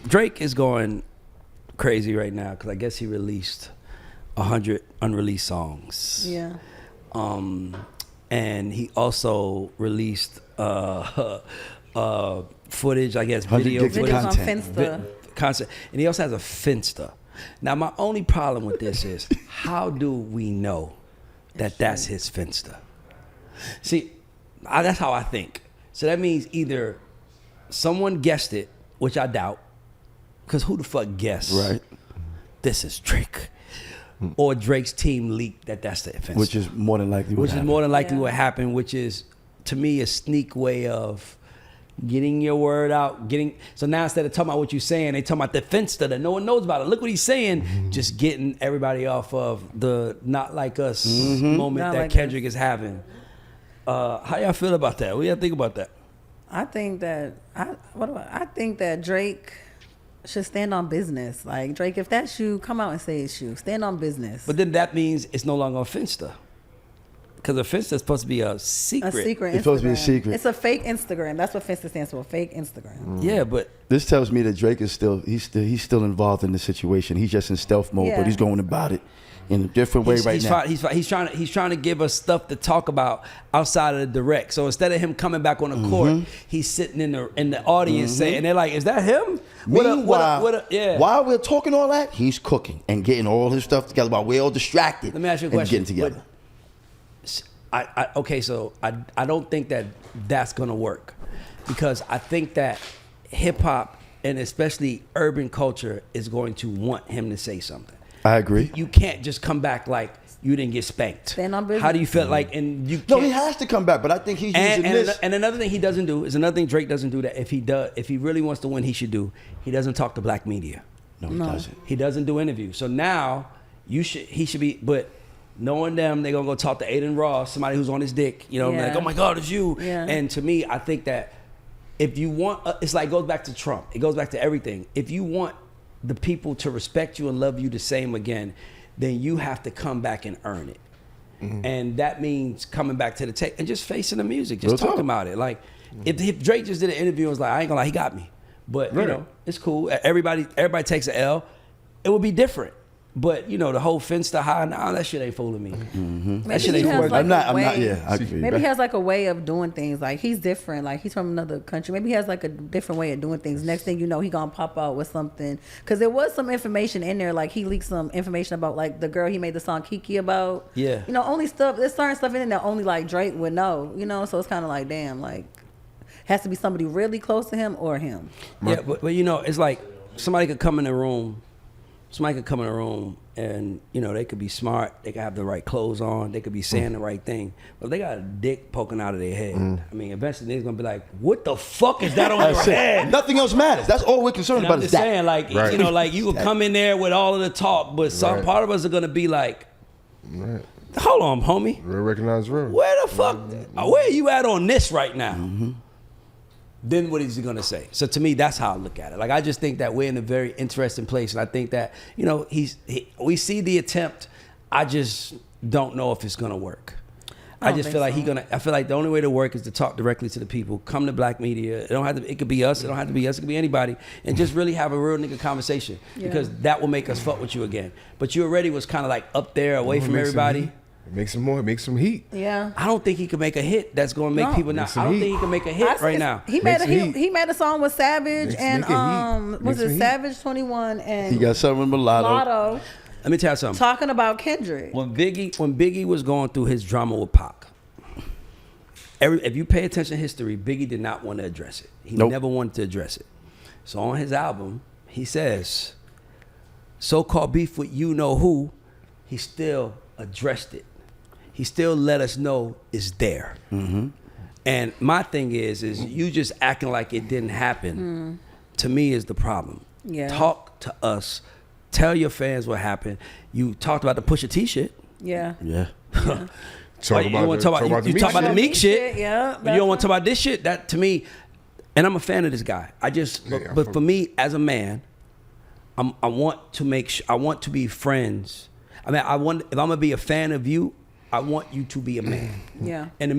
Drake is going crazy right now because I guess he released 100 unreleased songs. Yeah. And he also released footage, I guess, video footage. On Finsta. Content. And he also has a Finsta. Now, my only problem with this is, how do we know that that's his Finsta? See, that's how I think. So that means either someone guessed it, which I doubt, because who the fuck guessed? Right. This is Drake. Or Drake's team leaked that that's the Finsta. Which is more than likely what happened, which is, to me, a sneak way of getting your word out. So now instead of talking about what you're saying, they talking about the Finsta that no one knows about it. Look what he's saying. Just getting everybody off of the not like us moment Not that like Kendrick is having. How y'all feel about that? What do y'all think about that? I think that I think that Drake should stand on business. Like, Drake, if that's you, come out and say it's you. Stand on business. But then that means it's no longer a Finsta. Because a Finsta is supposed to be a secret. A secret Instagram. It's supposed to be a secret. It's a fake Instagram. That's what Finsta stands for, fake Instagram. Yeah, but this tells me that Drake is still involved in the situation. He's just in stealth mode, but he's going about it in a different way now. He's trying to give us stuff to talk about outside of the direct. So instead of him coming back on the court, he's sitting in the audience saying, and they're like, "Is that him?" Meanwhile, yeah. While we're talking all that, he's cooking and getting all his stuff together while we're all distracted. Let me ask you a question. And getting together. So I don't think that that's gonna work, because I think that hip hop and especially urban culture is going to want him to say something. I agree. You can't just come back like you didn't get spanked. Stand on business. How do you feel like? And you can't, no, he has to come back, but I think he's using this. And another thing he doesn't do is another thing Drake doesn't do that if he really wants to win, he should do. He doesn't talk to black media. No, he doesn't. He doesn't do interviews. So now he should be, but knowing them, they're gonna go talk to Aiden Ross, somebody who's on his dick, like, oh my God, it's you. Yeah. And to me, I think that if you want, it's like, it goes back to Trump. It goes back to everything. If you want the people to respect you and love you the same again, then you have to come back and earn it. And that means coming back to the tape and just facing the music, just talking about it. Like, if Drake just did an interview and was like, I ain't gonna lie, he got me. But, it's cool. Everybody takes an L. It would be different. But, the whole Finsta high, that shit ain't fooling me. That shit ain't fooling me. I'm not, yeah. Maybe he has like a way of doing things. Like, he's different. Like, he's from another country. Maybe he has like a different way of doing things. Next thing you know, he gonna pop out with something. Because there was some information in there. Like, he leaked some information about like the girl he made the song Kiki about. Yeah. Only stuff, there's certain stuff in there that only like Drake would know. So it's kind of like, damn, like, has to be somebody really close to him or him. Yeah, but it's like somebody could come in the room and, they could be smart. They could have the right clothes on. They could be saying the right thing. But they got a dick poking out of their head. I mean, eventually they're going to be like, what the fuck is that on your head? Nothing else matters. That's all we're concerned about is that. I'm just saying, like, you could come in there with all of the talk, but some part of us are going to be like, hold on, homie. Real recognize real. Where the fuck, where are you at on this right now? Then what is he gonna say? So to me, that's how I look at it. Like, I just think that we're in a very interesting place, and I think that we see the attempt. I just don't know if it's gonna work. I just feel like I feel like the only way to work is to talk directly to the people. Come to black media. It don't have to. It could be us. It don't have to be us. It could be anybody, and just really have a real nigga conversation, because that will make us fuck with you again. But you already was kind of like up there, away from everybody. Make some heat. Yeah. I don't think he can make a hit that's going to make people not. I don't think he can make a hit right now. He made a song with Savage and Savage 21 and he got something with Mulatto. Let me tell you something. Talking about Kendrick. When Biggie was going through his drama with Pac, if you pay attention to history, Biggie did not want to address it. He never wanted to address it. So on his album, he says, so-called beef with you know who, he still addressed it. He still let us know it's there. And my thing is you just acting like it didn't happen, to me, is the problem. Yeah. Talk to us. Tell your fans what happened. You talked about the Pusha T shit. Yeah. Yeah. You talk about the Meek shit. Yeah. But you don't want to talk about this shit. That, to me, and I'm a fan of this guy. But for me as a man, I want to be friends. I mean, if I'm gonna be a fan of you, I want you to be a man. Yeah. And the